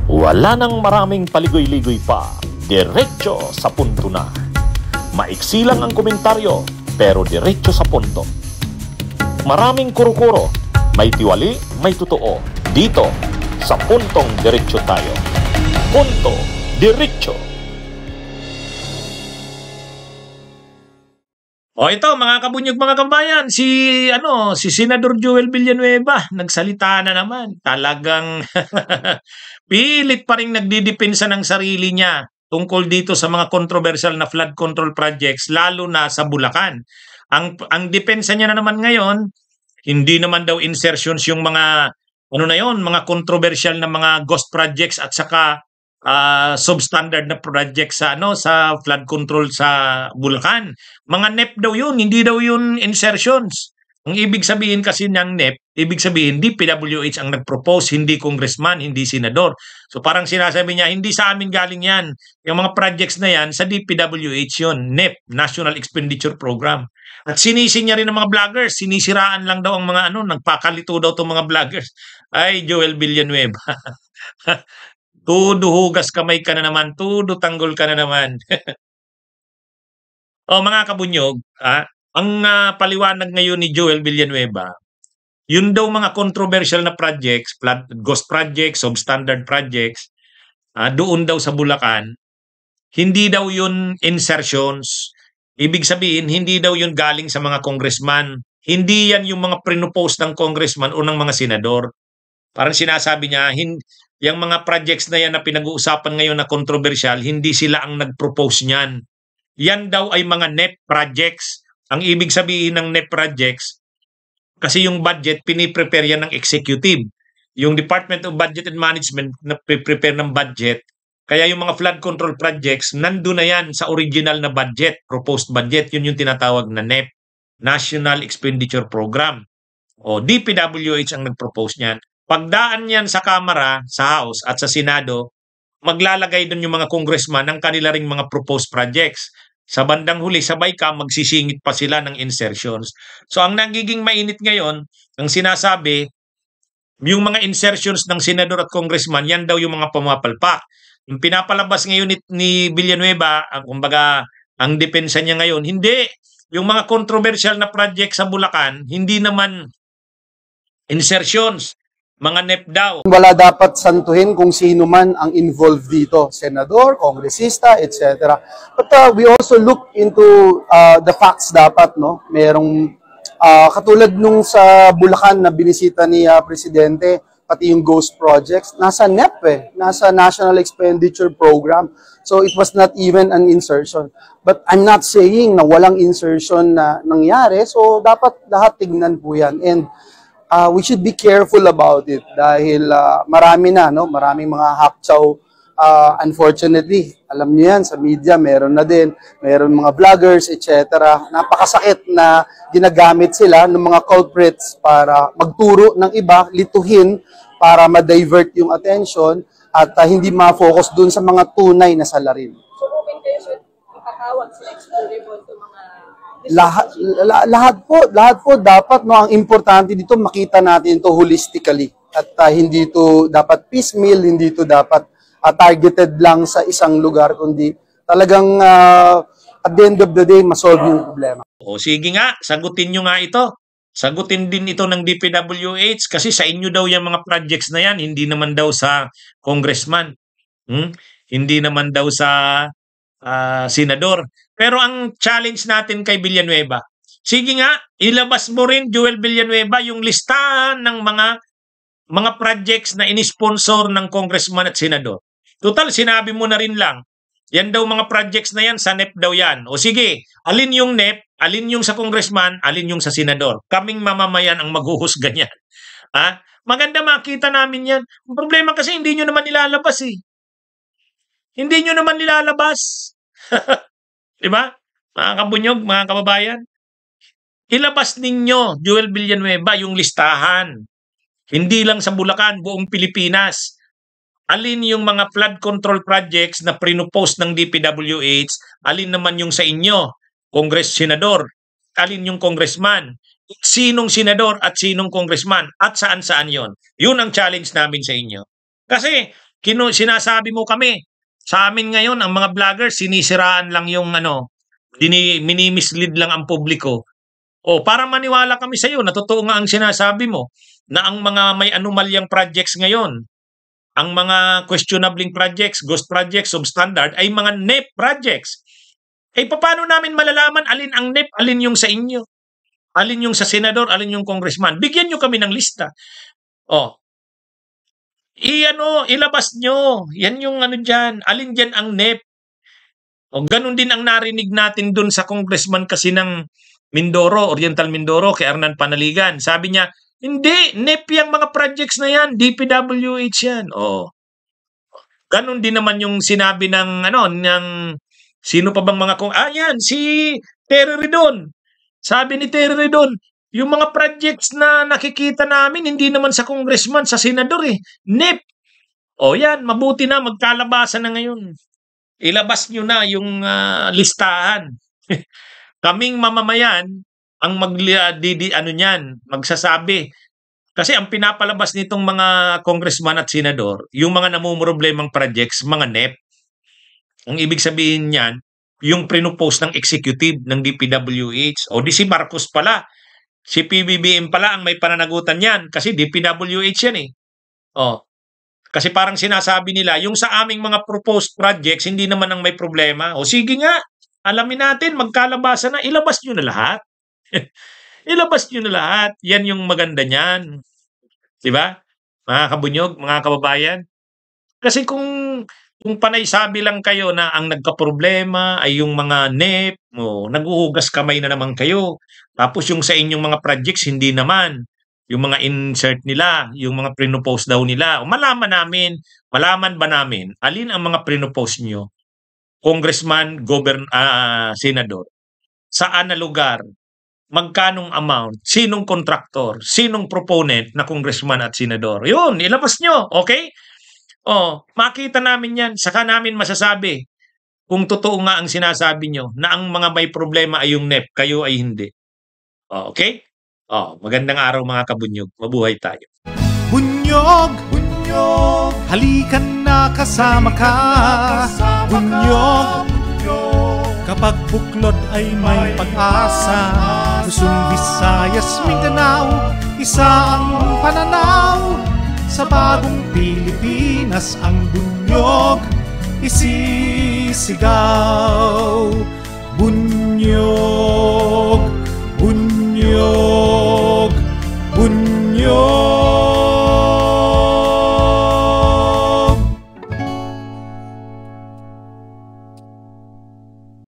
Wala nang maraming paligoy-ligoy pa, diretso sa punto na. Maiksi lang ang komentaryo, pero diretso sa punto. Maraming kuro-kuro, may tiwali, may totoo. Dito, sa Puntong Diretso tayo. Punto Diretso. O ito mga kabunyog mga kabayan, si Senador Joel Villanueva nagsalita na naman. Talagang pilit pa ring nagdidepensa ng sarili niya tungkol dito sa mga controversial na flood control projects lalo na sa Bulacan. Ang depensa niya na naman ngayon, hindi naman daw insertions yung mga mga controversial na mga ghost projects at saka substandard na project sa sa flood control sa Bulacan. Mga NEP daw yun, hindi daw yun insertions. Ang ibig sabihin kasi ng NEP, ibig sabihin DPWH ang nag-propose, hindi congressman, hindi senador. So parang sinasabi niya, hindi sa amin galing yan. Yung mga projects na yan, sa DPWH yun, NEP, National Expenditure Program. At sinisi niya rin ng mga vloggers, sinisiraan lang daw ang mga nagpakalito daw itong mga vloggers. Ay, Joel Villanueva. Tudo hugas kamay ka na naman, tudo tanggol ka na naman. O mga kabunyog, ang paliwanag ngayon ni Joel Villanueva, yun daw mga controversial na projects, ghost projects, substandard projects, doon daw sa Bulacan, hindi daw yun insertions. Ibig sabihin, hindi daw yun galing sa mga congressman. Hindi yan yung mga pinopose ng congressman o ng mga senador. Parang sinasabi niya, yung mga projects na yan na pinag-uusapan ngayon na controversial, hindi sila ang nag-propose niyan. Yan daw ay mga NEP projects. Ang ibig sabihin ng NEP projects, kasi yung budget, piniprepare yan ng executive. Yung Department of Budget and Management na prepare ng budget. Kaya yung mga flood control projects, nandun na yan sa original na budget, proposed budget. Yun yung tinatawag na NEP, National Expenditure Program. O DPWH ang nag-propose niyan. Pagdaan yan sa Kamara, sa House at sa Senado, maglalagay doon yung mga congressman ng kanila ring mga proposed projects. Sa bandang huli, sabay ka, magsisingit pa sila ng insertions. So ang nagiging mainit ngayon, ang sinasabi, yung mga insertions ng senador at congressman, yan daw yung mga pumapalpak. Yung pinapalabas ngayon ni Villanueva, kumbaga, ang depensa niya ngayon, hindi. Yung mga controversial na project sa Bulacan, hindi naman insertions. Mga NEP daw. Wala dapat santuhin kung sino man ang involved dito, senador, kongresista, etc. But we also look into the facts dapat, no? Merong katulad nung sa Bulacan na binisita ni Presidente, pati yung ghost projects, nasa NEP nasa National Expenditure Program. So it was not even an insertion. But I'm not saying na walang insertion na nangyari, so dapat lahat tignan po yan. And we should be careful about it dahil maraming mga hakchaw. Unfortunately, alam niyo yan, sa media meron mga vloggers, etc. Napakasakit na ginagamit sila ng mga culprits para magturo ng iba, lituhin, para ma-divert yung attention at hindi ma-focus dun sa mga tunay na salarin. So, kung intention, makakawag sila explorable to mga lahat po dapat, no, ang importante dito makita natin ito holistically at hindi ito dapat piecemeal, hindi ito dapat targeted lang sa isang lugar, kundi talagang at the end of the day masolve yung problema. O sige nga, sagutin nyo nga ito. Sagutin din ito ng DPWH kasi sa inyo daw yung mga projects na yan, hindi naman daw sa congressman. Hindi naman daw sa senador. Pero ang challenge natin kay Villanueva, sige nga, ilabas mo rin, Joel Villanueva, yung listahan ng mga projects na inisponsor ng congressman at senador. Total, sinabi mo na rin lang, yan daw mga projects na yan, sa NEP daw yan. O sige, alin yung NEP, alin yung sa congressman, alin yung sa senador. Kaming mamamayan ang maghuhusga niyan. Maganda makita namin yan. Ang problema kasi hindi nyo naman nilalabas eh. Hindi nyo naman nilalabas. Diba? Mga kabunyog, mga kababayan. Ilabas ninyo, Joel Villanueva, yung listahan. Hindi lang sa Bulacan, buong Pilipinas. Alin yung mga flood control projects na prinopose ng DPWH, alin naman yung sa inyo, Congress Senador, alin yung congressman, sinong senador at sinong congressman, at saan-saan yon. Yun ang challenge namin sa inyo. Kasi Sinasabi mo kami. Sa amin ngayon, ang mga vlogger, sinisiraan lang yung minimislead lang ang publiko. O, para maniwala kami sa iyo na totoo nga ang sinasabi mo, na ang mga may anomalyang projects ngayon, ang mga questionabling projects, ghost projects, substandard, ay mga NEP projects. Paano namin malalaman alin ang NEP, alin yung sa inyo? Alin yung sa senador, alin yung congressman? Bigyan nyo kami ng lista. Ilabas nyo. Yan yung dyan. Alin dyan ang NEP? Ganun din ang narinig natin dun sa congressman kasi ng Mindoro, Oriental Mindoro, kay Hernan Panaligan. Sabi niya, hindi, NEP yung mga projects na yan, DPWH yan. Ganun din naman yung sinabi ng sino pa bang mga yan, si Terry Ridon. Sabi ni Terry Ridon, yung mga projects na nakikita namin, hindi naman sa congressman, sa senador NEP. Yan, mabuti na, magkalabasan na ngayon. Ilabas nyo na yung listahan. Kaming mamamayan ang magsasabi. Kasi ang pinapalabas nitong mga congressman at senador, yung mga namumroblemang projects, mga NEP. Ang ibig sabihin niyan, yung prinopose ng executive ng DPWH. O di si Marcos pala. Si PBBM pala ang may pananagutan yan kasi DPWH yan . Kasi parang sinasabi nila, yung sa aming mga proposed projects, hindi naman ang may problema. Sige nga, alamin natin, magkalabasan na, ilabas nyo na lahat. Ilabas nyo na lahat. Yan yung maganda niyan. Diba? Mga kabunyog, mga kababayan. Kasi kung panay-sabi lang kayo na ang nagkaproblema ay yung mga NEP, nag-uugas kamay na naman kayo. Tapos yung sa inyong mga projects, hindi naman. Yung mga insert nila, yung mga pre-post daw nila. Malaman ba namin, alin ang mga pre-post nyo? Congressman, senador. Saan na lugar? Magkanong amount? Sinong kontraktor? Sinong proponent na congressman at senador? Yun, ilabas nyo. Okay? Makita namin yan. Saka namin masasabi kung totoo nga ang sinasabi nyo na ang mga may problema ay yung NEP, kayo ay hindi. Okay? Magandang araw mga kabunyog. Mabuhay tayo. Bunyog, bunyog, halikan na kasama ka. Bunyog, kapag buklod ay may pag-asa. Luzon, Visayas, Mindanao, isa ang pananaw. Sa bagong Pilipinas ang bunyog isisigaw. Bunyog, bunyog.